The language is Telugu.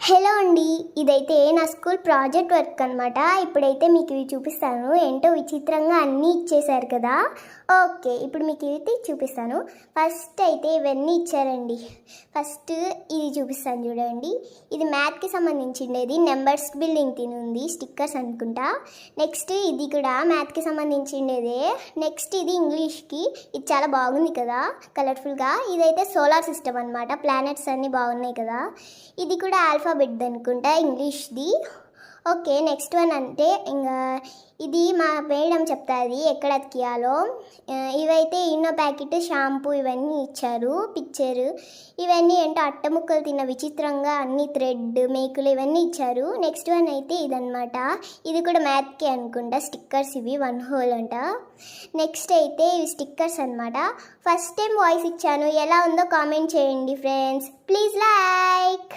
హలో అండి, ఇదైతే నా స్కూల్ ప్రాజెక్ట్ వర్క్ అనమాట. ఇప్పుడైతే మీకు ఇవి చూపిస్తాను. ఏంటో విచిత్రంగా అన్నీ ఇచ్చేశారు కదా. ఓకే, ఇప్పుడు మీకు ఇది చూపిస్తాను. ఫస్ట్ అయితే ఇవన్నీ ఇచ్చారండి. ఫస్ట్ ఇది చూపిస్తాను చూడండి. ఇది మ్యాథ్కి సంబంధించిండేది, నెంబర్స్ బిల్డింగ్ తినుంది, స్టిక్కర్స్ అనుకుంటా. నెక్స్ట్ ఇది కూడా మ్యాథ్కి సంబంధించిండేదే. నెక్స్ట్ ఇది ఇంగ్లీష్కి. ఇది చాలా బాగుంది కదా, కలర్ఫుల్గా. ఇదైతే సోలార్ సిస్టమ్ అనమాట, ప్లానెట్స్ అన్నీ బాగున్నాయి కదా. ఇది కూడా ఆల్ఫాబెట్ అనుకుంటా, ఇంగ్లీష్ది. ఓకే, నెక్స్ట్ వన్ అంటే ఇంకా ఇది మా మేడం చెప్తాది ఎక్కడ అతికియాలో. ఇవైతే ఇన్నో ప్యాకెట్, షాంపూ ఇవన్నీ ఇచ్చారు. పిక్చరు ఇవన్నీ ఏంటో అట్టముక్కలు తిన్న విచిత్రంగా అన్ని థ్రెడ్ మేకులు ఇవన్నీ ఇచ్చారు. నెక్స్ట్ వన్ అయితే ఇదనమాట. ఇది కూడా మ్యాథ్కే అనుకుంటా, స్టిక్కర్స్ ఇవి 1 హోల్ అంట. నెక్స్ట్ అయితే ఇవి స్టిక్కర్స్ అనమాట. ఫస్ట్ టైం వాయిస్ ఇచ్చాను, ఎలా ఉందో కామెంట్ చేయండి ఫ్రెండ్స్. Please like.